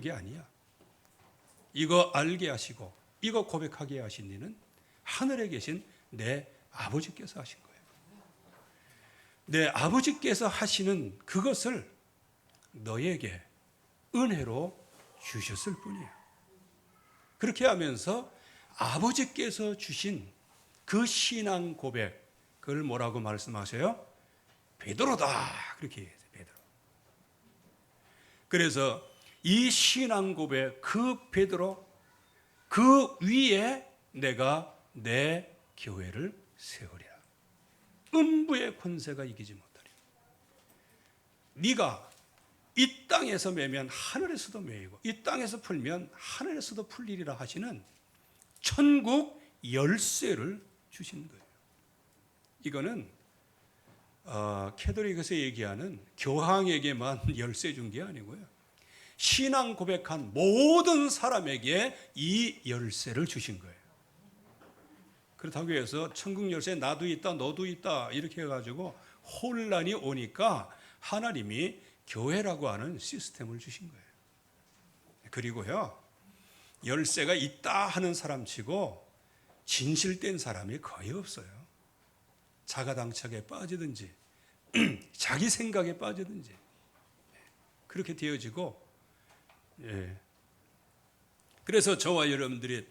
게 아니야. 이거 알게 하시고 이거 고백하게 하신 이는 하늘에 계신 내 아버지께서 하신 거예요. 내 아버지께서 하시는 그것을 너에게 은혜로 주셨을 뿐이에요. 그렇게 하면서 아버지께서 주신 그 신앙 고백, 그걸 뭐라고 말씀하세요? 베드로다. 그렇게 얘기해요. 베드로. 그래서 이 신앙 고백, 그 베드로, 그 위에 내가 내 교회를 세우리라. 음부의 권세가 이기지 못하리라. 네가 이 땅에서 매면 하늘에서도 매이고 이 땅에서 풀면 하늘에서도 풀리리라 하시는 천국 열쇠를 주신 거예요. 이거는 캐톨릭에서 얘기하는 교황에게만 열쇠 준 게 아니고요. 신앙 고백한 모든 사람에게 이 열쇠를 주신 거예요. 그렇다고 해서 천국 열쇠 나도 있다 너도 있다 이렇게 해가지고 혼란이 오니까 하나님이 교회라고 하는 시스템을 주신 거예요. 그리고요, 열쇠가 있다 하는 사람치고 진실된 사람이 거의 없어요. 자가당착에 빠지든지 자기 생각에 빠지든지 그렇게 되어지고, 그래서 저와 여러분들이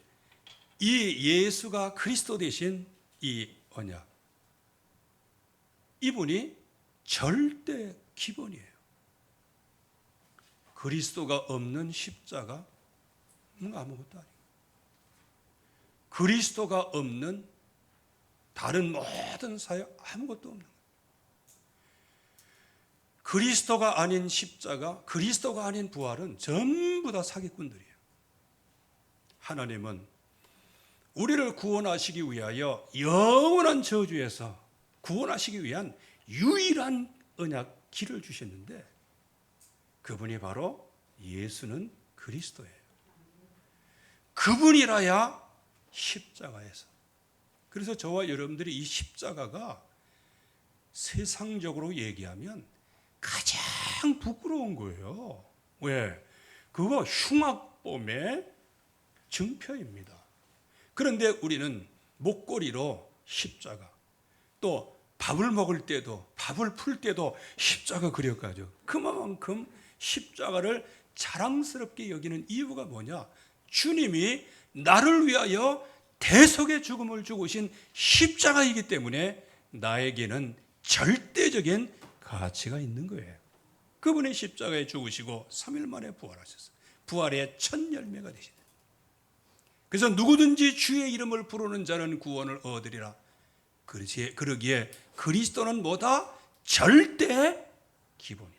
이 예수가 그리스도 되신 이 언약, 이분이 절대 기본이에요. 그리스도가 없는 십자가 아무것도 아니고, 그리스도가 없는 다른 모든 사역 아무것도 없는 거예요. 그리스도가 아닌 십자가, 그리스도가 아닌 부활은 전부 다 사기꾼들이에요. 하나님은 우리를 구원하시기 위하여 영원한 저주에서 구원하시기 위한 유일한 언약 길을 주셨는데, 그분이 바로 예수는 그리스도예요. 그분이라야 십자가에서. 그래서 저와 여러분들이 이 십자가가 세상적으로 얘기하면 가장 부끄러운 거예요. 왜? 그거 흉악범의 증표입니다. 그런데 우리는 목걸이로 십자가, 또 밥을 먹을 때도, 밥을 풀 때도 십자가 그려가지고, 그만큼 십자가를 자랑스럽게 여기는 이유가 뭐냐? 주님이 나를 위하여 대속의 죽음을 죽으신 십자가이기 때문에 나에게는 절대적인 가치가 있는 거예요. 그분이 십자가에 죽으시고 3일 만에 부활하셨어요. 부활의 첫 열매가 되시다. 그래서 누구든지 주의 이름을 부르는 자는 구원을 얻으리라. 그러기에 그리스도는 뭐다? 절대 기본이다.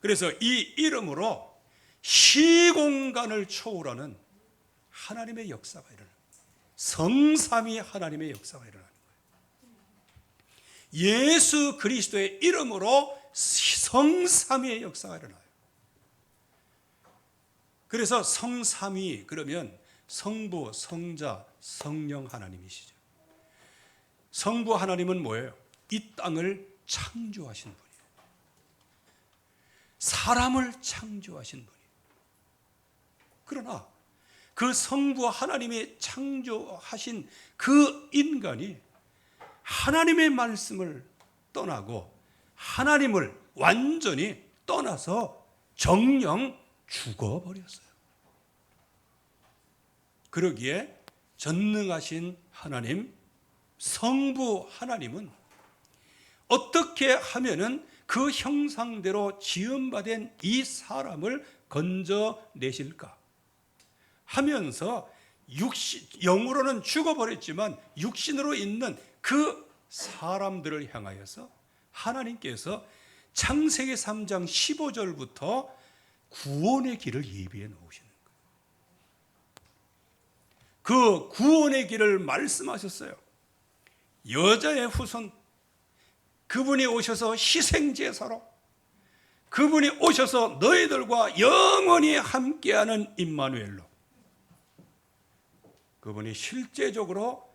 그래서 이 이름으로 시공간을 초월하는 하나님의 역사가 일어나는 거예요. 성삼위 하나님의 역사가 일어나는 거예요. 예수 그리스도의 이름으로 성삼위의 역사가 일어나요. 그래서 성삼위 그러면 성부, 성자, 성령 하나님이시죠. 성부 하나님은 뭐예요? 이 땅을 창조하신 분이에요. 사람을 창조하신 분이에요. 그러나 그 성부 하나님이 창조하신 그 인간이 하나님의 말씀을 떠나고 하나님을 완전히 떠나서 정령 죽어버렸어요. 그러기에 전능하신 하나님, 성부 하나님은 어떻게 하면은 그 형상대로 지음받은 이 사람을 건져내실까 하면서 영으로는 죽어버렸지만 육신으로 있는 그 사람들을 향하여서 하나님께서 창세기 3장 15절부터 구원의 길을 예비해 놓으시는 거예요. 그 구원의 길을 말씀하셨어요. 여자의 후손, 그분이 오셔서 희생제사로, 그분이 오셔서 너희들과 영원히 함께하는 임마누엘로, 그분이 실제적으로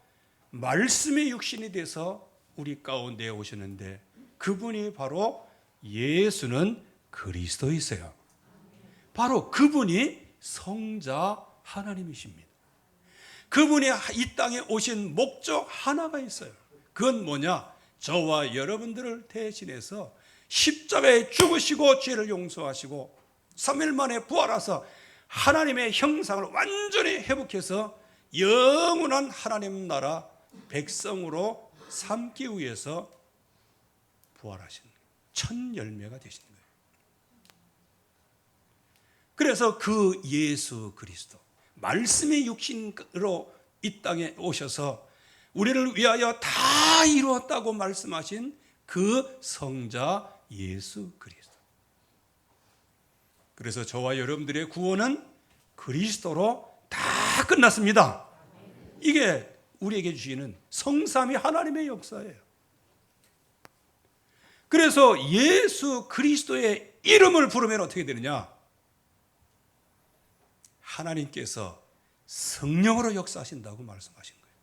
말씀의 육신이 돼서 우리 가운데 오셨는데, 그분이 바로 예수는 그리스도이세요. 바로 그분이 성자 하나님이십니다. 그분이 이 땅에 오신 목적 하나가 있어요. 그건 뭐냐? 저와 여러분들을 대신해서 십자가에 죽으시고 죄를 용서하시고 3일 만에 부활하사 하나님의 형상을 완전히 회복해서 영원한 하나님 나라 백성으로 삼기 위해서 부활하신 첫 열매가 되신 거예요. 그래서 그 예수 그리스도 말씀의 육신으로 이 땅에 오셔서 우리를 위하여 다 이루었다고 말씀하신 그 성자 예수 그리스도. 그래서 저와 여러분들의 구원은 그리스도로 다 끝났습니다. 이게 우리에게 주시는 성삼위 하나님의 역사예요. 그래서 예수 그리스도의 이름을 부르면 어떻게 되느냐? 하나님께서 성령으로 역사하신다고 말씀하신 거예요.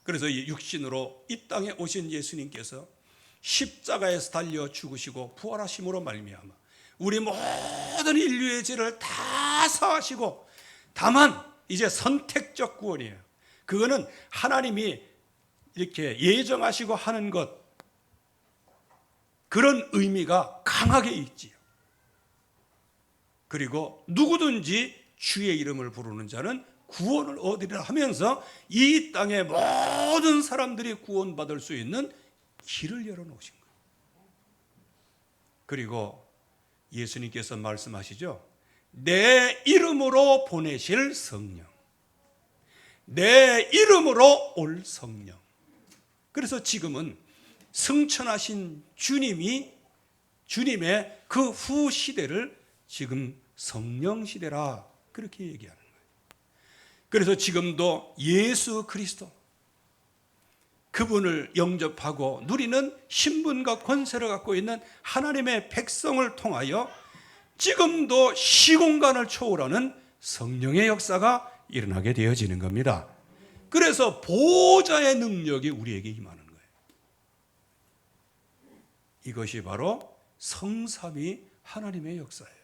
그래서 육신으로 이 땅에 오신 예수님께서 십자가에서 달려 죽으시고 부활하심으로 말미암아 우리 모든 인류의 죄를 다 사하시고, 다만 이제 선택적 구원이에요. 그거는 하나님이 이렇게 예정하시고 하는 것, 그런 의미가 강하게 있지요. 그리고 누구든지 주의 이름을 부르는 자는 구원을 얻으리라 하면서 이 땅의 모든 사람들이 구원받을 수 있는 길을 열어놓으신 거예요. 그리고 예수님께서 말씀하시죠. 내 이름으로 보내실 성령, 내 이름으로 올 성령. 그래서 지금은 승천하신 주님의 그 후 시대를 지금 성령 시대라 그렇게 얘기하는 거예요. 그래서 지금도 예수 그리스도 그분을 영접하고 누리는 신분과 권세를 갖고 있는 하나님의 백성을 통하여 지금도 시공간을 초월하는 성령의 역사가 일어나게 되어지는 겁니다. 그래서 보호자의 능력이 우리에게 임하는 거예요. 이것이 바로 성삼위 하나님의 역사예요.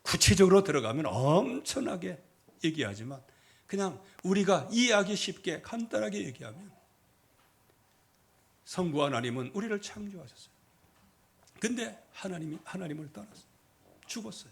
구체적으로 들어가면 엄청나게 얘기하지만 그냥 우리가 이해하기 쉽게 간단하게 얘기하면 성부 하나님은 우리를 창조하셨어요. 근데 하나님을 떠났어요. 죽었어요.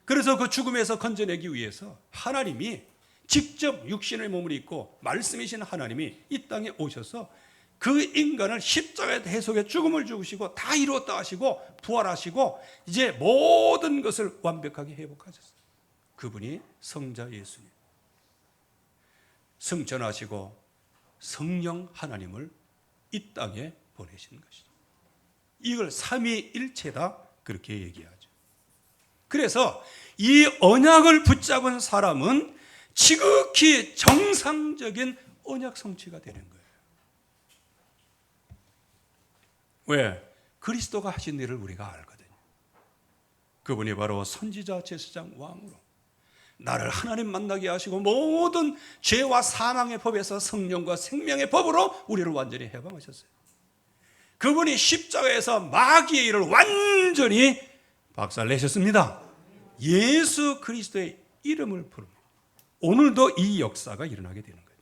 그래서 그 죽음에서 건져내기 위해서 하나님이 직접 육신의 몸을 입고 말씀이신 하나님이 이 땅에 오셔서 그 인간을 십자가의 대속에 죽음을 죽으시고 다 이루었다 하시고 부활하시고 이제 모든 것을 완벽하게 회복하셨어요. 그분이 성자 예수님. 승천하시고 성령 하나님을 이 땅에 보내신 것이죠. 이걸 삼위일체다 그렇게 얘기하죠. 그래서 이 언약을 붙잡은 사람은 지극히 정상적인 언약 성취가 되는 거예요. 왜? 그리스도가 하신 일을 우리가 알거든요. 그분이 바로 선지자, 제사장, 왕으로 나를 하나님 만나게 하시고 모든 죄와 사망의 법에서 성령과 생명의 법으로 우리를 완전히 해방하셨어요. 그분이 십자가에서 마귀의 일을 완전히 박살내셨습니다. 예수 그리스도의 이름을 부릅니다. 오늘도 이 역사가 일어나게 되는 거예요.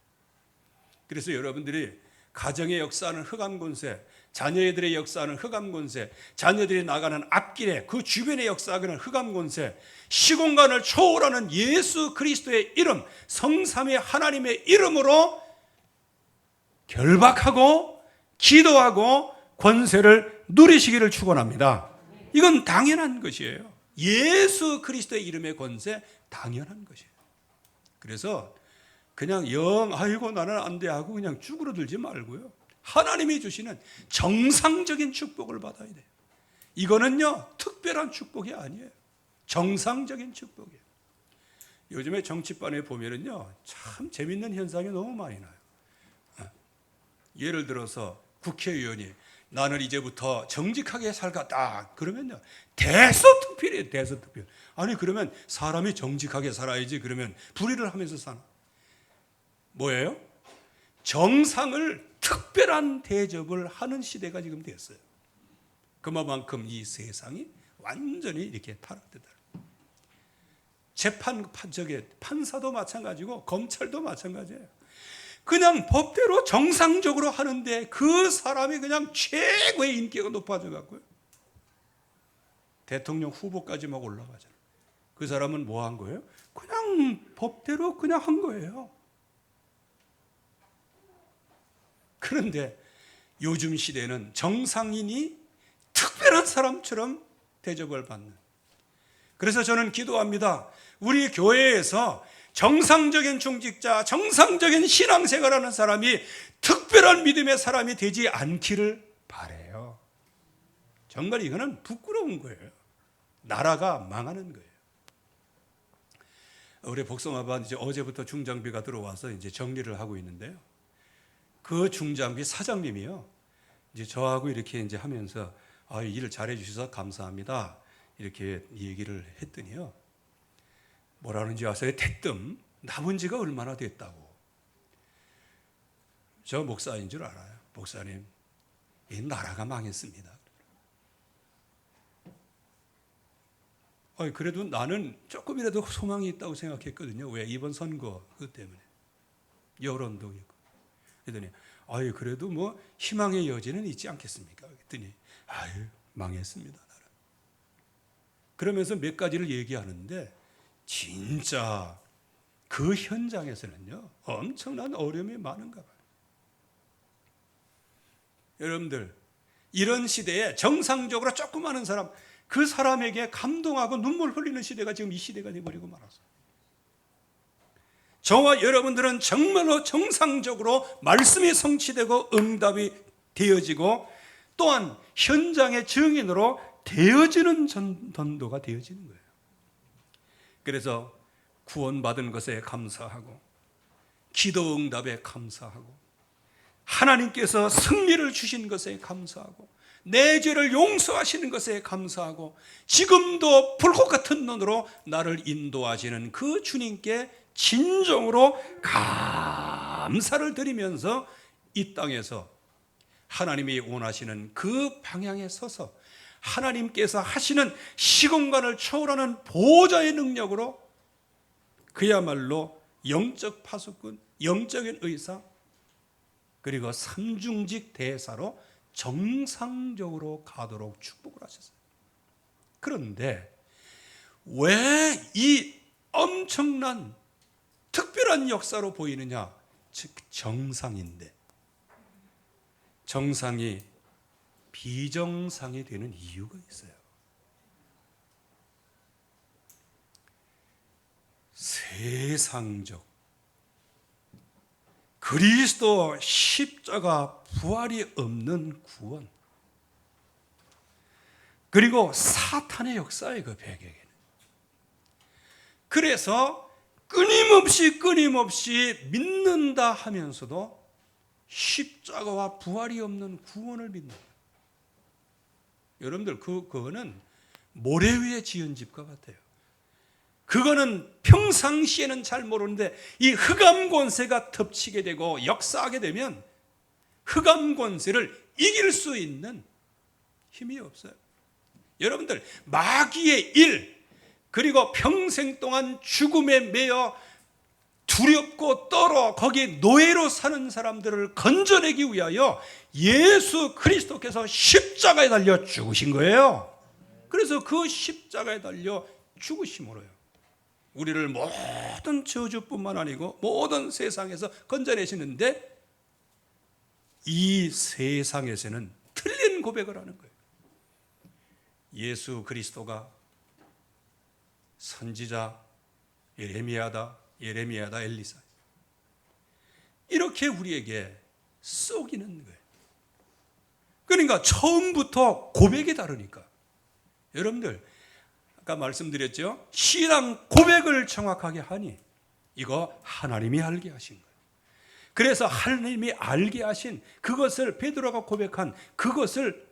그래서 여러분들이 가정의 역사는 흑암권세, 자녀들의 역사는 흑암권세, 자녀들이 나가는 앞길에 그 주변의 역사하는 흑암권세, 시공간을 초월하는 예수 그리스도의 이름, 성삼위 하나님의 이름으로 결박하고 기도하고 권세를 누리시기를 축원합니다. 이건 당연한 것이에요. 예수 그리스도의 이름의 권세 당연한 것이에요. 그래서 그냥 아이고 나는 안 돼 하고 그냥 쭈그러들지 말고요. 하나님이 주시는 정상적인 축복을 받아야 돼요. 이거는요 특별한 축복이 아니에요. 정상적인 축복이에요. 요즘에 정치판에 보면은요 참 재밌는 현상이 너무 많이 나요. 예를 들어서 국회의원이 나는 이제부터 정직하게 살겠다 그러면요 대서특필이에요. 대서특필. 아니 그러면 사람이 정직하게 살아야지 그러면 불의를 하면서 사나? 뭐예요? 정상을 특별한 대접을 하는 시대가 지금 됐어요. 그만큼 이 세상이 완전히 이렇게 타락되다. 판사도 마찬가지고 검찰도 마찬가지예요. 그냥 법대로 정상적으로 하는데 그 사람이 그냥 최고의 인기가 높아져 갖고요. 대통령 후보까지 막 올라가잖아요. 그 사람은 뭐 한 거예요? 그냥 법대로 그냥 한 거예요. 그런데 요즘 시대는 정상인이 특별한 사람처럼 대접을 받는. 그래서 저는 기도합니다. 우리 교회에서 정상적인 중직자, 정상적인 신앙생활하는 사람이 특별한 믿음의 사람이 되지 않기를 바라요. 정말 이거는 부끄러운 거예요. 나라가 망하는 거예요. 우리 복숭아반 이제 어제부터 중장비가 들어와서 이제 정리를 하고 있는데요. 그 중장비 사장님이요. 이제 저하고 이렇게 이제 하면서 일을 잘해 주셔서 감사합니다. 이렇게 얘기를 했더니요. 뭐라는지 아세요? 대뜸 남은 지가 얼마나 됐다고. 저 목사인 줄 알아요. 목사님, 이 나라가 망했습니다. 그래도 나는 조금이라도 소망이 있다고 생각했거든요. 왜? 이번 선거 그것 때문에. 여론도 있고. 그랬더니 그래도 뭐 희망의 여지는 있지 않겠습니까? 그랬더니 망했습니다. 나라. 그러면서 몇 가지를 얘기하는데 진짜 그 현장에서는요 엄청난 어려움이 많은가 봐요. 여러분들 이런 시대에 정상적으로 조그마한 사람, 그 사람에게 감동하고 눈물 흘리는 시대가 지금 이 시대가 되어버리고 말았어요. 저와 여러분들은 정말로 정상적으로 말씀이 성취되고 응답이 되어지고 또한 현장의 증인으로 되어지는 전도가 되어지는 거예요. 그래서 구원받은 것에 감사하고 기도 응답에 감사하고 하나님께서 승리를 주신 것에 감사하고 내 죄를 용서하시는 것에 감사하고 지금도 불꽃 같은 눈으로 나를 인도하시는 그 주님께 진정으로 감사를 드리면서 이 땅에서 하나님이 원하시는 그 방향에 서서 하나님께서 하시는 시공간을 초월하는 보좌의 능력으로 그야말로 영적 파수꾼, 영적인 의사, 그리고 삼중직 대사로 정상적으로 가도록 축복을 하셨어요. 그런데 왜 이 엄청난 특별한 역사로 보이느냐? 즉 정상인데 정상이 비정상이 되는 이유가 있어요. 세상적 그리스도 십자가 부활이 없는 구원, 그리고 사탄의 역사의 그 배경에는 그래서 끊임없이 믿는다 하면서도 십자가와 부활이 없는 구원을 믿는 거예요. 여러분들 그거는 모래 위에 지은 집과 같아요. 그거는 평상시에는 잘 모르는데 이 흑암 권세가 덮치게 되고 역사하게 되면 흑암 권세를 이길 수 있는 힘이 없어요. 여러분들 마귀의 일, 그리고 평생 동안 죽음에 매여 두렵고 떨어 거기 노예로 사는 사람들을 건져내기 위하여 예수 그리스도께서 십자가에 달려 죽으신 거예요. 그래서 그 십자가에 달려 죽으심으로요 우리를 모든 저주뿐만 아니고 모든 세상에서 건져내시는데 이 세상에서는 틀린 고백을 하는 거예요. 예수 그리스도가 선지자 예레미야다 엘리사 이렇게 우리에게 쏘기는 거예요. 그러니까 처음부터 고백이 다르니까. 여러분들 아까 말씀드렸죠. 신앙 고백을 정확하게 하니 이거 하나님이 알게 하신 거예요. 그래서 하나님이 알게 하신 그것을 베드로가 고백한 그것을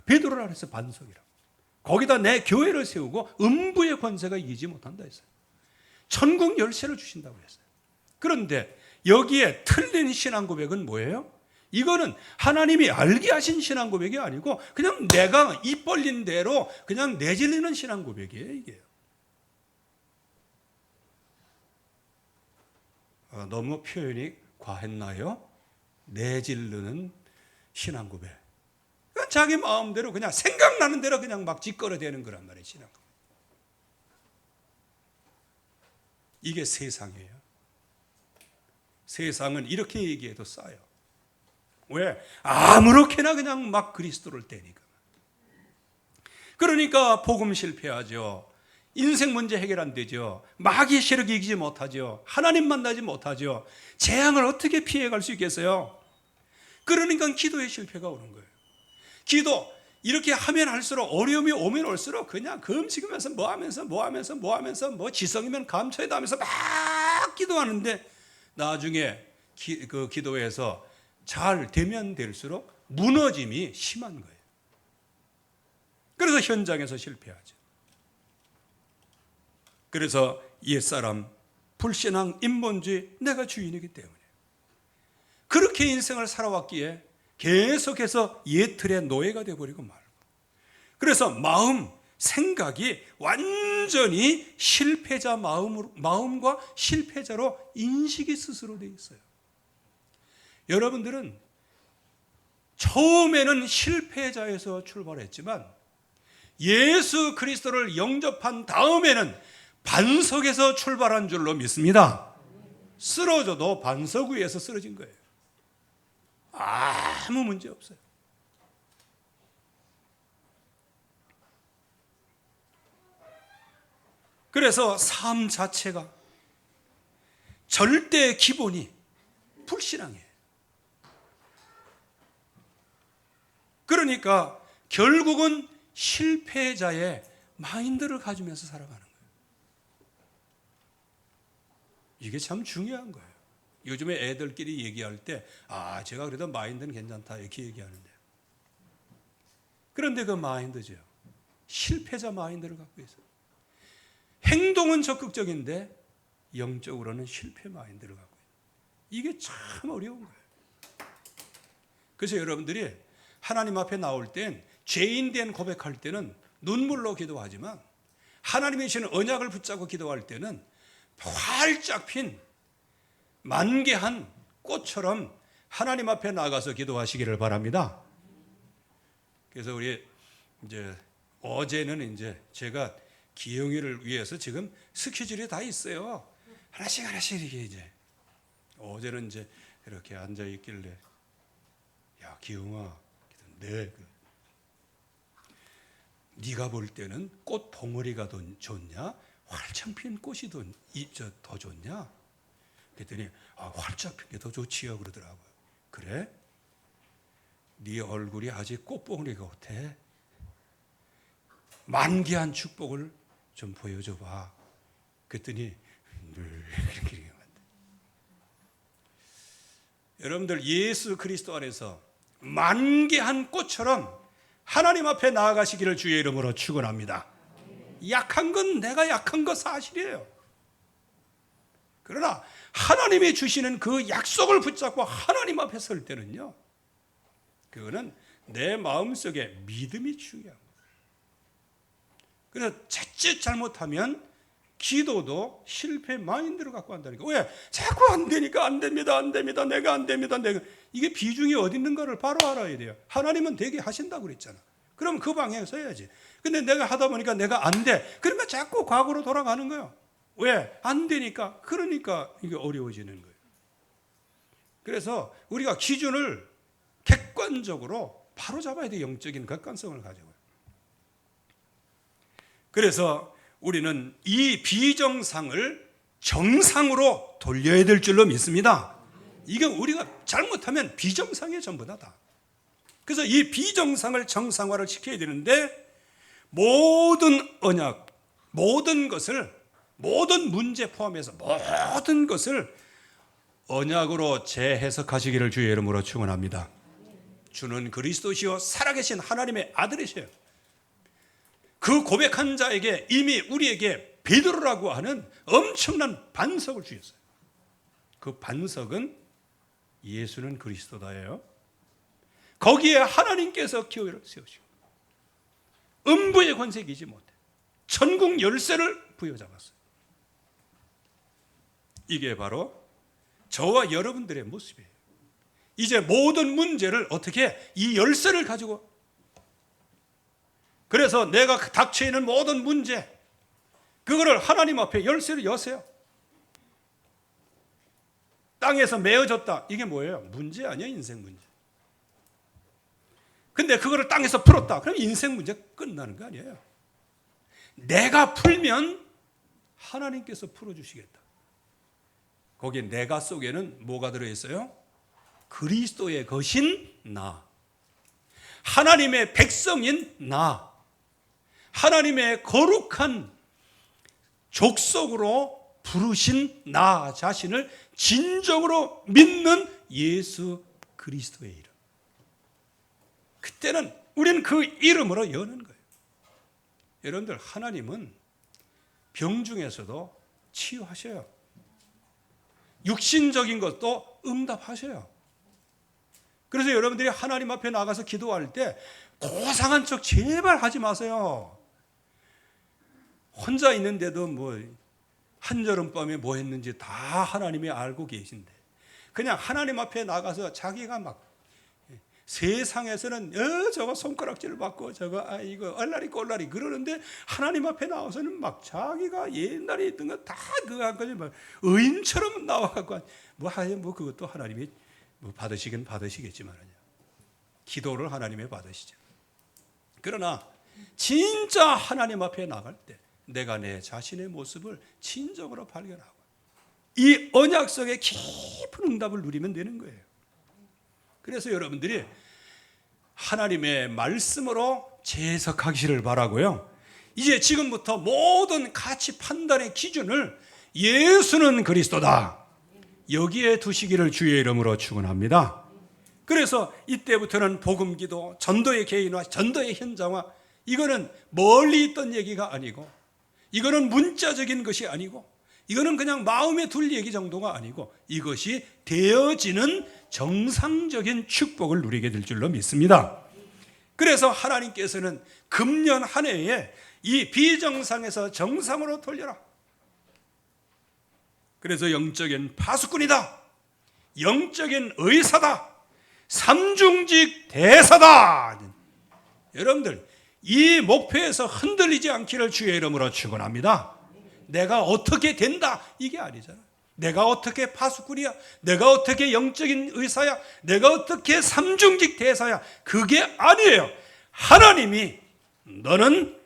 베드로라 해서 반석이라고. 거기다 내 교회를 세우고 음부의 권세가 이기지 못한다 했어요. 천국 열쇠를 주신다고 했어요. 그런데 여기에 틀린 신앙 고백은 뭐예요? 이거는 하나님이 알게 하신 신앙 고백이 아니고 그냥 내가 입 벌린 대로 그냥 내질리는 신앙 고백이에요, 이게. 너무 표현이 과했나요? 내질르는 신앙 고백. 그냥 자기 마음대로 그냥 생각나는 대로 그냥 막 짓거려대는 거란 말이에요, 신앙 고백. 이게 세상이에요. 세상은 이렇게 얘기해도 싸요. 왜? 아무렇게나 그냥 막 그리스도를 떼니까. 그러니까 복음 실패하죠. 인생 문제 해결 안 되죠. 마귀의 세력이 이기지 못하죠. 하나님 만나지 못하죠. 재앙을 어떻게 피해갈 수 있겠어요? 그러니까 기도의 실패가 오는 거예요. 기도 이렇게 하면 할수록 어려움이 오면 올수록 그냥 금식하면서 뭐 지성이면 감춰야 하면서 막 기도하는데 나중에 그 기도에서 잘 되면 될수록 무너짐이 심한 거예요. 그래서 현장에서 실패하죠. 그래서 옛사람, 불신앙, 인본주의, 내가 주인이기 때문에 그렇게 인생을 살아왔기에 계속해서 옛 틀의 노예가 되어버리고 말고, 그래서 마음, 생각이 완전히 실패자 마음과 실패자로 인식이 스스로 되어 있어요. 여러분들은 처음에는 실패자에서 출발했지만 예수 그리스도를 영접한 다음에는 반석에서 출발한 줄로 믿습니다. 쓰러져도 반석 위에서 쓰러진 거예요. 아무 문제 없어요. 그래서 삶 자체가 절대 기본이 불신앙이에요. 그러니까 결국은 실패자의 마인드를 가지면서 살아가는 거예요. 이게 참 중요한 거예요. 요즘에 애들끼리 얘기할 때 제가 그래도 마인드는 괜찮다 이렇게 얘기하는데, 그런데 그 마인드죠, 실패자 마인드를 갖고 있어요. 행동은 적극적인데 영적으로는 실패 마인드를 갖고 있어요. 이게 참 어려운 거예요. 그래서 여러분들이 하나님 앞에 나올 땐 죄인 된 고백할 때는 눈물로 기도하지만 하나님이 주시는 언약을 붙잡고 기도할 때는 활짝 핀 만개한 꽃처럼 하나님 앞에 나가서 기도하시기를 바랍니다. 그래서 우리 이제 어제는 이제 제가 기영이를 위해서 지금 스케줄이 다 있어요. 하나씩 이렇게 이제 어제는 이제 이렇게 앉아 있길래, 야 기영아, 네가 볼 때는 꽃 봉오리가 더 좋냐, 활짝 핀 꽃이 더 좋냐? 그랬더니 활짝 핀 게 더 좋지요 그러더라고요. 그래? 네 얼굴이 아직 꽃봉오리 같아. 만개한 축복을 좀 보여줘 봐. 그랬더니 이렇게 여러분들 예수 그리스도 안에서 만개한 꽃처럼 하나님 앞에 나아가시기를 주의 이름으로 축원합니다. 약한 건 내가 약한 거 사실이에요. 그러나 하나님이 주시는 그 약속을 붙잡고 하나님 앞에 설 때는요, 그거는 내 마음속에 믿음이 중요한 거예요. 그래서 자칫 잘못하면 기도도 실패 마인드를 갖고 한다니까. 왜? 자꾸 안 되니까 안 됩니다. 내가 안 됩니다. 이게 비중이 어디 있는가를 바로 알아야 돼요. 하나님은 되게 하신다고 그랬잖아. 그럼 그 방향에서 해야지. 근데 내가 하다 보니까 내가 안 돼. 그러니까 자꾸 과거로 돌아가는 거예요. 왜? 안 되니까. 그러니까 이게 어려워지는 거예요. 그래서 우리가 기준을 객관적으로 바로 잡아야 돼. 영적인 객관성을 가지고요. 그래서 우리는 이 비정상을 정상으로 돌려야 될 줄로 믿습니다. 이건 우리가 잘못하면 비정상이 전부 다. 그래서 이 비정상을 정상화를 시켜야 되는데, 모든 언약, 모든 것을, 모든 문제 포함해서 모든 것을 언약으로 재해석하시기를 주의 이름으로 축원합니다. 주는 그리스도시요 살아계신 하나님의 아들이셔요. 그 고백한 자에게 이미 우리에게 베드로라고 하는 엄청난 반석을 주셨어요. 그 반석은 예수는 그리스도다예요. 거기에 하나님께서 기회를 세우시고 음부의 권세이지 못해 천국 열쇠를 부여잡았어요. 이게 바로 저와 여러분들의 모습이에요. 이제 모든 문제를 어떻게 이 열쇠를 가지고, 그래서 내가 닥쳐 있는 모든 문제, 그거를 하나님 앞에 열쇠를 여세요. 땅에서 메어졌다. 이게 뭐예요? 문제 아니야, 인생 문제. 근데 그거를 땅에서 풀었다. 그럼 인생 문제 끝나는 거 아니에요. 내가 풀면 하나님께서 풀어주시겠다. 거기에 내가 속에는 뭐가 들어있어요? 그리스도의 것인 나, 하나님의 백성인 나, 하나님의 거룩한 족속으로 부르신 나 자신을 진정으로 믿는 예수 그리스도의 이름. 그때는 우리는 그 이름으로 여는 거예요. 여러분들, 하나님은 병 중에서도 치유하셔요. 육신적인 것도 응답하셔요. 그래서 여러분들이 하나님 앞에 나가서 기도할 때 고상한 척 제발 하지 마세요. 혼자 있는데도 뭐 한여름밤에 뭐 했는지 다 하나님이 알고 계신데, 그냥 하나님 앞에 나가서 자기가 막 세상에서는 저거 손가락질 받고 저거 이거 얼라리 꼴라리 그러는데, 하나님 앞에 나와서는 막 자기가 옛날에 있던 거 다 그거 한 거지, 막 의인처럼 나와갖고 뭐 그것도 하나님이 뭐 받으시긴 받으시겠지만 기도를 하나님이 받으시죠. 그러나 진짜 하나님 앞에 나갈 때 내가 내 자신의 모습을 진정으로 발견하고 이 언약 속에 깊은 응답을 누리면 되는 거예요. 그래서 여러분들이 하나님의 말씀으로 재해석하기를 바라고요. 이제 지금부터 모든 가치 판단의 기준을 예수는 그리스도다, 여기에 두시기를 주의 이름으로 축원합니다. 그래서 이때부터는 복음기도, 전도의 개인화, 전도의 현장화, 이거는 멀리 있던 얘기가 아니고, 이거는 문자적인 것이 아니고, 이거는 그냥 마음에 둘 얘기 정도가 아니고, 이것이 되어지는 정상적인 축복을 누리게 될 줄로 믿습니다. 그래서 하나님께서는 금년 한 해에 이 비정상에서 정상으로 돌려라. 그래서 영적인 파수꾼이다, 영적인 의사다, 삼중직 대사다. 여러분들, 이 목표에서 흔들리지 않기를 주의 이름으로 축원합니다. 내가 어떻게 된다 이게 아니잖아. 내가 어떻게 파수꾼이야, 내가 어떻게 영적인 의사야, 내가 어떻게 삼중직 대사야, 그게 아니에요. 하나님이 너는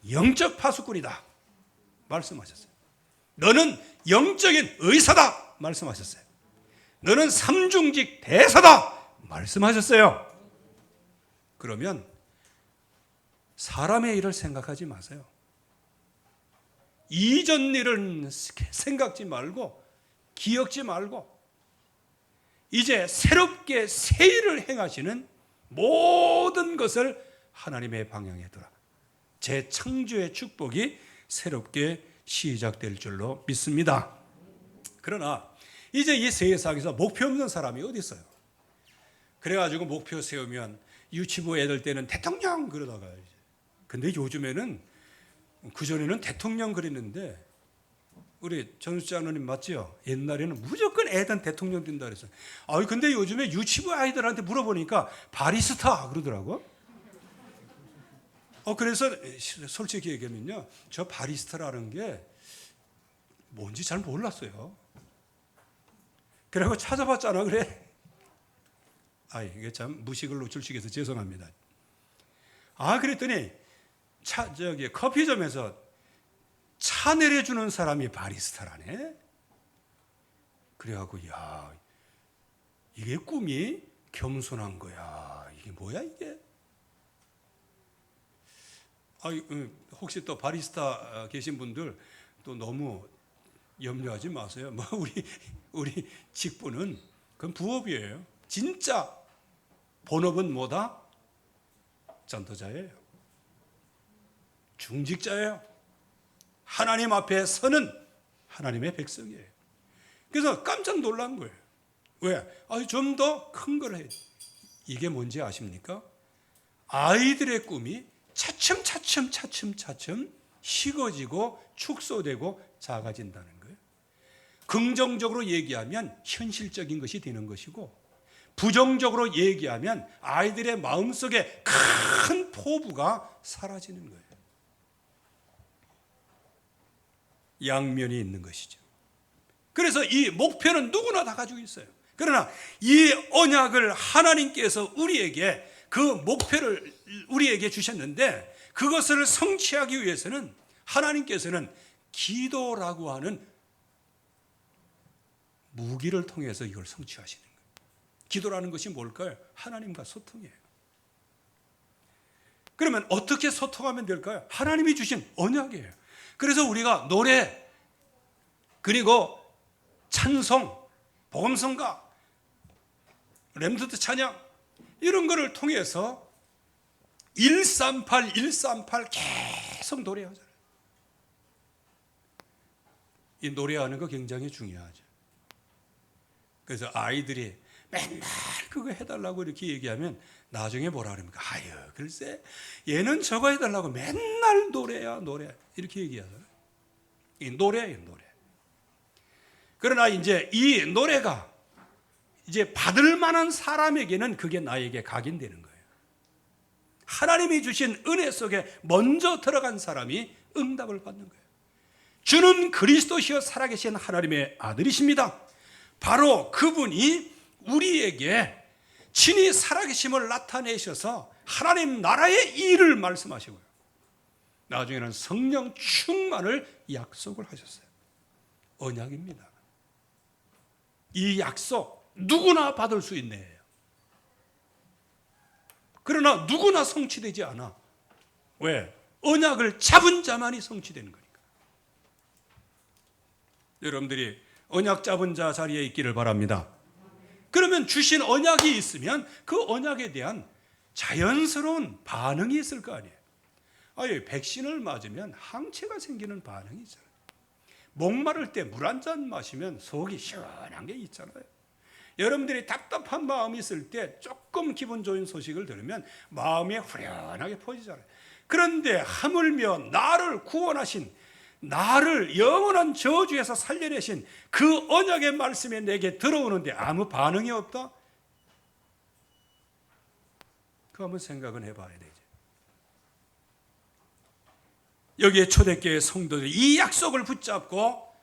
영적 파수꾼이다 말씀하셨어요. 너는 영적인 의사다 말씀하셨어요. 너는 삼중직 대사다 말씀하셨어요. 그러면 사람의 일을 생각하지 마세요. 이전 일은 생각지 말고 기억지 말고 이제 새롭게 새 일을 행하시는 모든 것을 하나님의 방향에 두라. 재창조의 축복이 새롭게 시작될 줄로 믿습니다. 그러나 이제 이 세상에서 목표 없는 사람이 어디 있어요? 그래가지고 목표 세우면 유치부 애들 때는 대통령 그러다가, 근데 요즘에는, 그전에는 대통령 그랬는데, 우리 전수 장로님 맞죠? 옛날에는 무조건 애들 대통령 된다 그랬어요. 근데 요즘에 유치부 아이들한테 물어보니까 바리스타 그러더라고. 그래서 솔직히 얘기하면요, 저 바리스타라는 게 뭔지 잘 몰랐어요. 그래고 찾아봤잖아. 그래. 이게 참 무식을 노출시켜서 죄송합니다. 그랬더니 커피점에서 차 내려주는 사람이 바리스타라네. 그래갖고 이게 꿈이 겸손한 거야. 이게 뭐야 이게? 혹시 또 바리스타 계신 분들 또 너무 염려하지 마세요. 우리 직분은 그건 부업이에요. 진짜 본업은 뭐다? 전도자예요. 중직자예요. 하나님 앞에 서는 하나님의 백성이에요. 그래서 깜짝 놀란 거예요. 왜? 좀 더 큰 걸 해야 돼. 이게 뭔지 아십니까? 아이들의 꿈이 차츰 식어지고 축소되고 작아진다는 거예요. 긍정적으로 얘기하면 현실적인 것이 되는 것이고, 부정적으로 얘기하면 아이들의 마음속에 큰 포부가 사라지는 거예요. 양면이 있는 것이죠. 그래서 이 목표는 누구나 다 가지고 있어요. 그러나 이 언약을 하나님께서 우리에게 그 목표를 우리에게 주셨는데, 그것을 성취하기 위해서는 하나님께서는 기도라고 하는 무기를 통해서 이걸 성취하시는 거예요. 기도라는 것이 뭘까요? 하나님과 소통이에요. 그러면 어떻게 소통하면 될까요? 하나님이 주신 언약이에요. 그래서 우리가 노래, 그리고 찬송, 복음성가, 렘넌트 찬양, 이런 거를 통해서 138 계속 노래하잖아요. 이 노래하는 거 굉장히 중요하죠. 그래서 아이들이 맨날 그거 해달라고 이렇게 얘기하면 나중에 뭐라 그럽니까? 아유, 글쎄, 얘는 저거 해달라고 맨날 노래야, 노래. 이렇게 얘기하잖아요. 이 노래예요, 노래. 그러나 이제 이 노래가 이제 받을 만한 사람에게는 그게 나에게 각인되는 거예요. 하나님이 주신 은혜 속에 먼저 들어간 사람이 응답을 받는 거예요. 주는 그리스도시여 살아계신 하나님의 아들이십니다. 바로 그분이 우리에게 친히 살아계심을 나타내셔서 하나님 나라의 일을 말씀하시고요, 나중에는 성령 충만을 약속을 하셨어요. 언약입니다. 이 약속 누구나 받을 수 있네요. 그러나 누구나 성취되지 않아. 왜? 언약을 잡은 자만이 성취되는 거니까. 여러분들이 언약 잡은 자 자리에 있기를 바랍니다. 그러면 주신 언약이 있으면 그 언약에 대한 자연스러운 반응이 있을 거 아니에요. 아예 백신을 맞으면 항체가 생기는 반응이 있잖아요. 목마를 때 물 한 잔 마시면 속이 시원한 게 있잖아요. 여러분들이 답답한 마음이 있을 때 조금 기분 좋은 소식을 들으면 마음이 후련하게 퍼지잖아요. 그런데 하물며 나를 구원하신, 나를 영원한 저주에서 살려내신 그 언약의 말씀이 내게 들어오는데 아무 반응이 없다? 그거 한번 생각은 해봐야 되죠. 여기에 초대교회 성도들이 이 약속을 붙잡고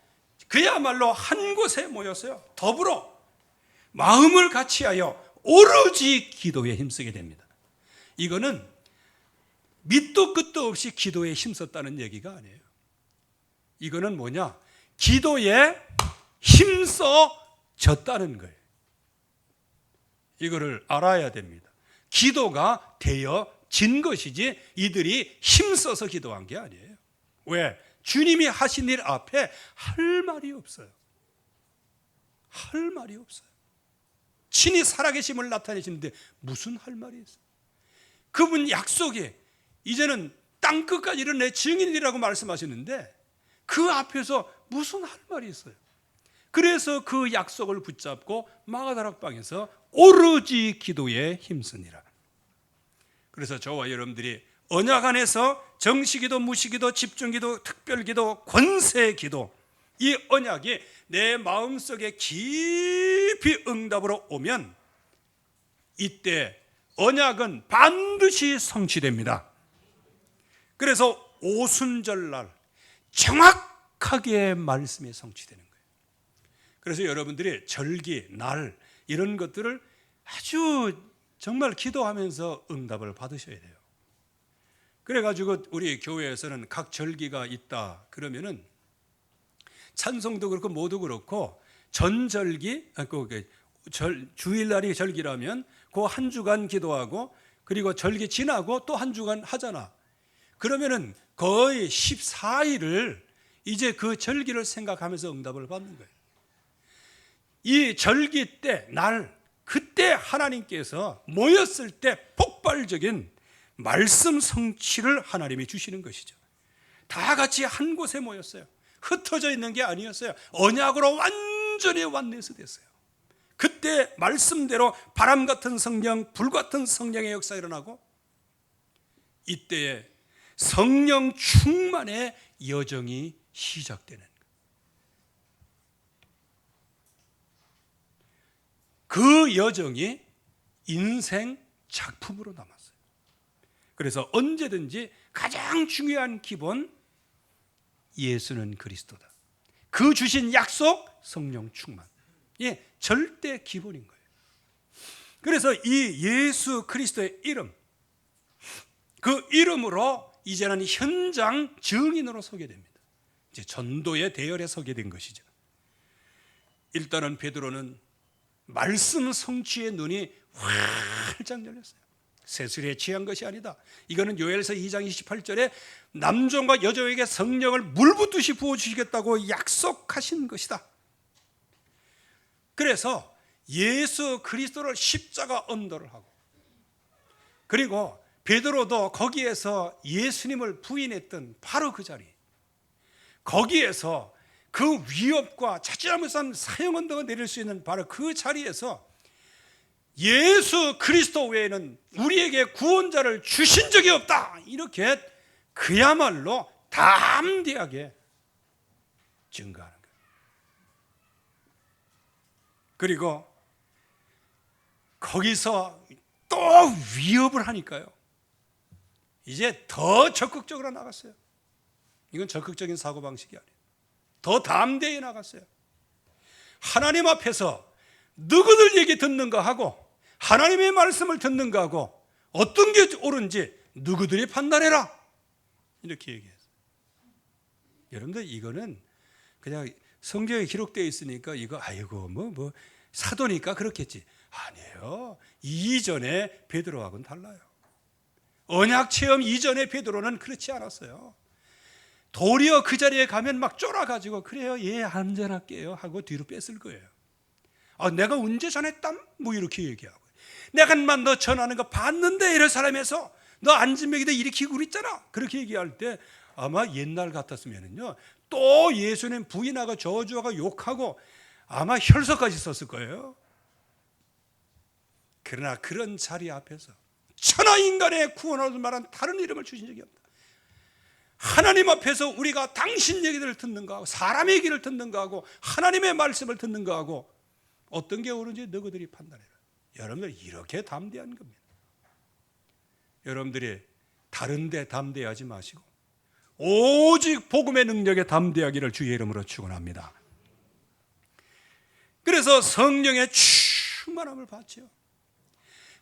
그야말로 한 곳에 모였어요. 더불어 마음을 같이하여 오로지 기도에 힘쓰게 됩니다. 이거는 밑도 끝도 없이 기도에 힘썼다는 얘기가 아니에요. 이거는 뭐냐? 기도에 힘써졌다는 거예요. 이거를 알아야 됩니다. 기도가 되어진 것이지 이들이 힘써서 기도한 게 아니에요. 왜? 주님이 하신 일 앞에 할 말이 없어요. 할 말이 없어요. 친히 살아계심을 나타내시는데 무슨 할 말이 있어요? 그분 약속이 이제는 땅끝까지 이른 내 증인이라고 말씀하셨는데 그 앞에서 무슨 할 말이 있어요? 그래서 그 약속을 붙잡고 마가다락방에서 오로지 기도에 힘쓰니라. 그래서 저와 여러분들이 언약 안에서 정시기도, 무시기도, 집중기도, 특별기도, 권세기도, 이 언약이 내 마음속에 깊이 응답으로 오면 이때 언약은 반드시 성취됩니다. 그래서 오순절날 정확하게 말씀이 성취되는 거예요. 그래서 여러분들이 절기, 날 이런 것들을 아주 정말 기도하면서 응답을 받으셔야 돼요. 그래가지고 우리 교회에서는 각 절기가 있다 그러면은 찬송도 그렇고 모두 그렇고 전절기, 주일날이 절기라면 그 한 주간 기도하고 그리고 절기 지나고 또 한 주간 하잖아. 그러면은 거의 14일을 이제 그 절기를 생각하면서 응답을 받는 거예요. 이 절기 때, 날, 그때 하나님께서 모였을 때 폭발적인 말씀 성취를 하나님이 주시는 것이죠. 다 같이 한 곳에 모였어요. 흩어져 있는 게 아니었어요. 언약으로 완전히 완내서 됐어요. 그때 말씀대로 바람 같은 성령, 불 같은 성령의 역사가 일어나고 이때에 성령 충만의 여정이 시작되는 거예요. 그 여정이 인생 작품으로 남았어요. 그래서 언제든지 가장 중요한 기본, 예수는 그리스도다. 그 주신 약속, 성령 충만. 예, 절대 기본인 거예요. 그래서 이 예수 그리스도의 이름, 그 이름으로 이제는 현장 증인으로 서게 됩니다. 이제 전도의 대열에 서게 된 것이죠. 일단은 베드로는 말씀 성취의 눈이 활짝 열렸어요. 세술에 취한 것이 아니다. 이거는 요엘서 2장 28절에 남종과 여종에게 성령을 물붓듯이 부어주시겠다고 약속하신 것이다. 그래서 예수 그리스도를 십자가 언도를 하고, 그리고 베드로도 거기에서 예수님을 부인했던 바로 그 자리, 거기에서 그 위협과 자칫하면 사형 언도가 내릴 수 있는 바로 그 자리에서 예수 그리스도 외에는 우리에게 구원자를 주신 적이 없다, 이렇게 그야말로 담대하게 증거하는 거예요. 그리고 거기서 또 위협을 하니까요, 이제 더 적극적으로 나갔어요. 이건 적극적인 사고방식이 아니에요. 더 담대히 나갔어요. 하나님 앞에서 누구들 얘기 듣는가 하고, 하나님의 말씀을 듣는가 하고, 어떤 게 옳은지 누구들이 판단해라, 이렇게 얘기했어요. 여러분들, 이거는 그냥 성경에 기록되어 있으니까 이거 아이고 뭐 사도니까 그렇겠지, 아니에요. 이전에 베드로하고는 달라요. 언약 체험 이전의 베드로는 그렇지 않았어요. 도리어 그 자리에 가면 막 쫄아가지고 그래요, 예, 안전할게요 하고 뒤로 뺐을 거예요. 내가 언제 전했담? 뭐 이렇게 얘기하고, 내가 너 전하는 거 봤는데 이런 사람에서 너 안진맥이다 일으키고 그랬잖아, 그렇게 얘기할 때 아마 옛날 같았으면은요, 또 예수님 부인하고 저주하고 욕하고 아마 혈서까지 썼을 거예요. 그러나 그런 자리 앞에서 천하 인간의 구원을 말한 다른 이름을 주신 적이 없다. 하나님 앞에서 우리가 당신 얘기를 듣는가 하고, 사람의 얘기를 듣는가 하고, 하나님의 말씀을 듣는가 하고, 어떤 게 옳은지 너희들이 판단해라. 여러분들, 이렇게 담대한 겁니다. 여러분들이 다른 데 담대하지 마시고 오직 복음의 능력에 담대하기를 주의 이름으로 축원합니다. 그래서 성령의 충만함을 받죠.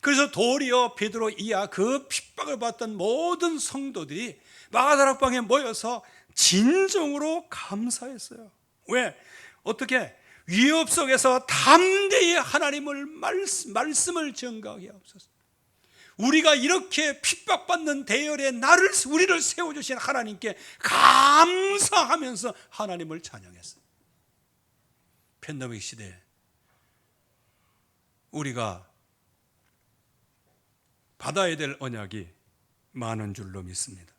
그래서 도리어 베드로 이하 그 핍박을 받던 모든 성도들이 마가다락방에 모여서 진정으로 감사했어요. 왜? 어떻게? 위협 속에서 담대히 하나님을 말씀을 전가하게 하옵소서. 우리가 이렇게 핍박받는 대열에 우리를 세워주신 하나님께 감사하면서 하나님을 찬양했어요. 팬데믹 시대에 우리가 받아야 될 언약이 많은 줄로 믿습니다.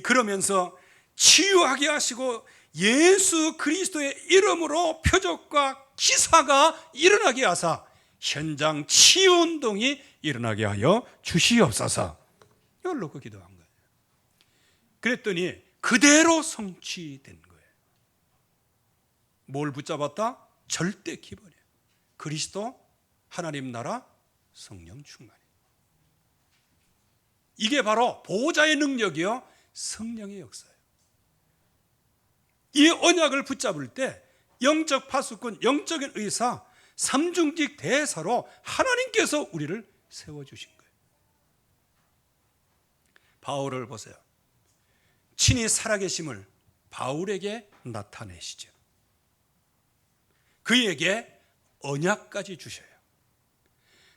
그러면서 치유하게 하시고 예수 그리스도의 이름으로 표적과 기사가 일어나게 하사 현장 치유운동이 일어나게 하여 주시옵소서. 이걸 놓고 기도한 거예요. 그랬더니 그대로 성취된 거예요. 뭘 붙잡았다? 절대 기본이에요. 그리스도, 하나님 나라, 성령 충만. 이게 바로 보호자의 능력이요, 성령의 역사예요. 이 언약을 붙잡을 때 영적 파수꾼, 영적인 의사, 삼중직 대사로 하나님께서 우리를 세워주신 거예요. 바울을 보세요. 친히 살아계심을 바울에게 나타내시죠. 그에게 언약까지 주셔요.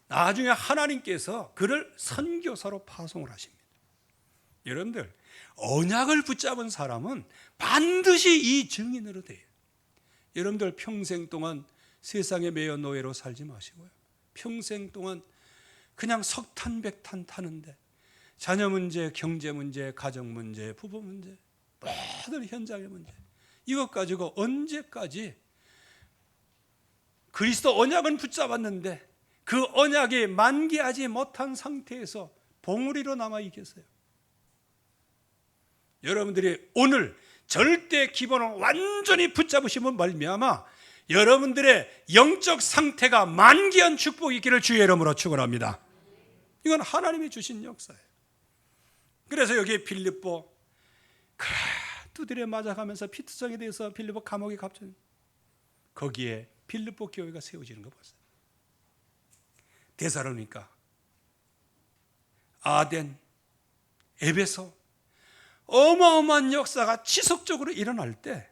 나중에 하나님께서 그를 선교사로 파송을 하십니다. 여러분들, 언약을 붙잡은 사람은 반드시 이 증인으로 돼요. 여러분들, 평생 동안 세상에 매여 노예로 살지 마시고요, 평생 동안 그냥 석탄 백탄 타는데 자녀 문제, 경제 문제, 가정 문제, 부부 문제, 모든 현장의 문제, 이것 가지고 언제까지 그리스도 언약은 붙잡았는데 그 언약이 만기하지 못한 상태에서 봉우리로 남아 있겠어요? 여러분들이 오늘 절대 기본을 완전히 붙잡으시면 말미암아 여러분들의 영적 상태가 만기한 축복이 있기를 주의 이름으로 축원합니다. 이건 하나님이 주신 역사예요. 그래서 여기 빌립보 두드려 맞아가면서 피투성에 대해서 빌립보 감옥에 갇혀 거기에 빌립보 교회가 세워지는 거 보세요. 데살로니가, 아덴, 에베소 어마어마한 역사가 지속적으로 일어날 때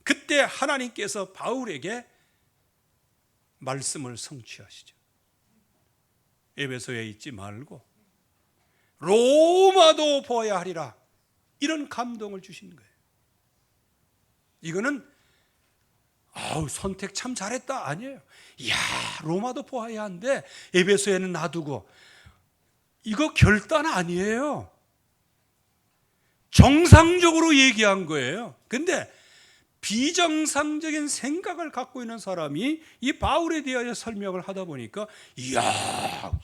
그때 하나님께서 바울에게 말씀을 성취하시죠. 에베소에 있지 말고 로마도 보아야 하리라, 이런 감동을 주신 거예요. 이거는 선택 참 잘했다 아니에요. 이야, 로마도 보아야 하는데 에베소에는 놔두고, 이거 결단 아니에요. 정상적으로 얘기한 거예요. 근데 비정상적인 생각을 갖고 있는 사람이 이 바울에 대하여 설명을 하다 보니까 이야,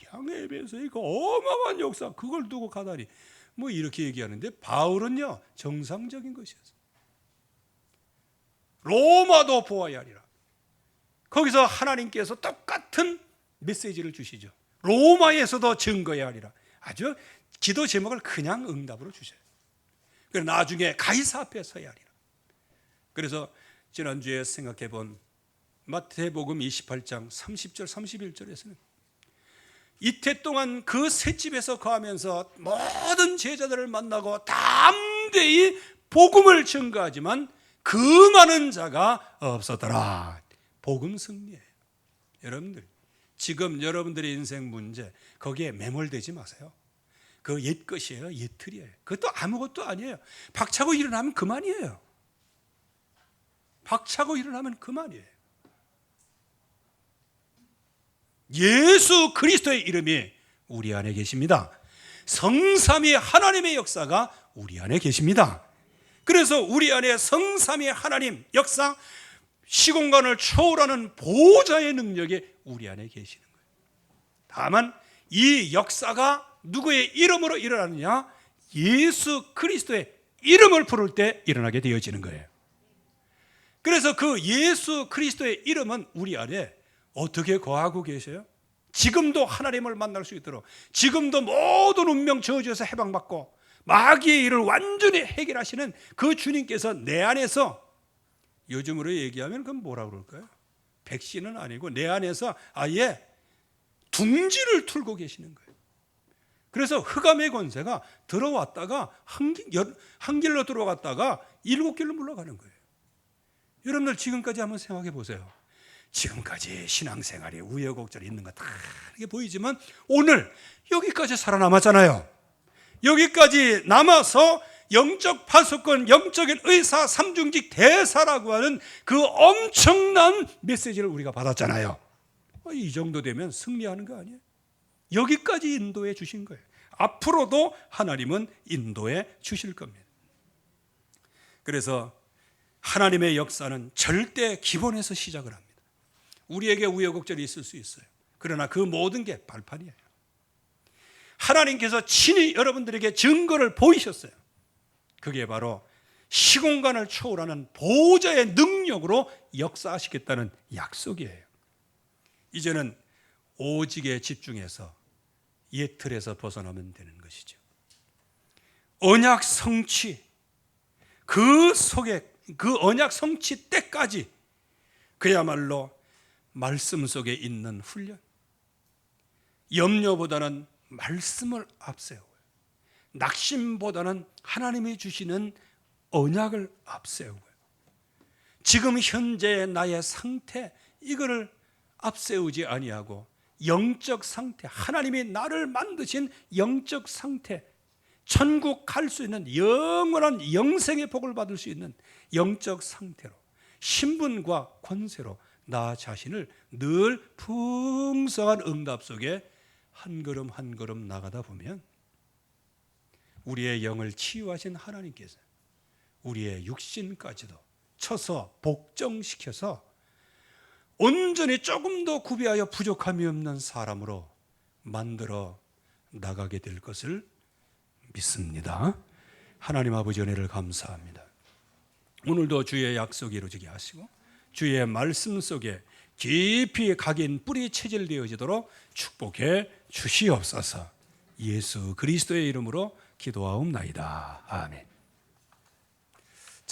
그냥 에베소에 그 어마어마한 역사 그걸 두고 가다니 뭐 이렇게 얘기하는데, 바울은요 정상적인 것이었어요. 로마도 보아야 하리라. 거기서 하나님께서 똑같은 메시지를 주시죠. 로마에서도 증거해야 하리라. 아주 기도 제목을 그냥 응답으로 주셔요. 그래서 나중에 가이사 앞에 서야 하리라. 그래서 지난주에 생각해 본 마태복음 28장 30절 31절에서는 이태 동안 그 셋집에서 거하면서 모든 제자들을 만나고 담대히 복음을 증거하지만 그 많은 자가 없었더라. 복음 승리예요. 여러분들, 지금 여러분들의 인생 문제 거기에 매몰되지 마세요. 그 옛 것이에요. 옛 틀이에요. 그것도 아무것도 아니에요. 박차고 일어나면 그만이에요. 박차고 일어나면 그만이에요. 예수 그리스도의 이름이 우리 안에 계십니다. 성삼위 하나님의 역사가 우리 안에 계십니다. 그래서 우리 안에 성삼위 하나님 역사, 시공간을 초월하는 보호자의 능력이 우리 안에 계시는 거예요. 다만 이 역사가 누구의 이름으로 일어나느냐? 예수 그리스도의 이름을 부를 때 일어나게 되어지는 거예요. 그래서 그 예수 그리스도의 이름은 우리 안에 어떻게 거하고 계셔요? 지금도 하나님을 만날 수 있도록, 지금도 모든 운명 저주에서 해방받고 마귀의 일을 완전히 해결하시는 그 주님께서 내 안에서, 요즘으로 얘기하면 그건 뭐라 그럴까요? 백신은 아니고 내 안에서 아예 둥지를 틀고 계시는 거예요. 그래서 흑암의 권세가 들어왔다가 한 길로 들어갔다가 7길로 물러가는 거예요. 여러분들 지금까지 한번 생각해 보세요. 지금까지 신앙생활에 우여곡절이 있는 거 다 이렇게 보이지만 오늘 여기까지 살아남았잖아요. 여기까지 남아서 영적 파수꾼, 영적인 의사, 삼중직 대사라고 하는 그 엄청난 메시지를 우리가 받았잖아요. 이 정도 되면 승리하는 거 아니에요? 여기까지 인도해 주신 거예요. 앞으로도 하나님은 인도해 주실 겁니다. 그래서 하나님의 역사는 절대 기본에서 시작을 합니다. 우리에게 우여곡절이 있을 수 있어요. 그러나 그 모든 게 발판이에요. 하나님께서 친히 여러분들에게 증거를 보이셨어요. 그게 바로 시공간을 초월하는 보호자의 능력으로 역사하시겠다는 약속이에요. 이제는 오직에 집중해서 옛 틀에서 벗어나면 되는 것이죠. 언약 성취, 그 속에 그 언약 성취 때까지 그야말로 말씀 속에 있는 훈련, 염려보다는 말씀을 앞세워요. 낙심보다는 하나님이 주시는 언약을 앞세우고요. 지금 현재의 나의 상태, 이거를 앞세우지 아니하고 영적 상태, 하나님이 나를 만드신 영적 상태, 천국 갈 수 있는 영원한 영생의 복을 받을 수 있는 영적 상태로, 신분과 권세로 나 자신을 늘 풍성한 응답 속에 한 걸음 한 걸음 나가다 보면 우리의 영을 치유하신 하나님께서 우리의 육신까지도 쳐서 복종시켜서 온전히 조금 더 구비하여 부족함이 없는 사람으로 만들어 나가게 될 것을 믿습니다. 하나님 아버지 은혜를 감사합니다. 오늘도 주의 약속이 이루어지게 하시고 주의 말씀 속에 깊이 각인 뿌리 체질되어지도록 축복해 주시옵소서. 예수 그리스도의 이름으로 기도하옵나이다. 아멘.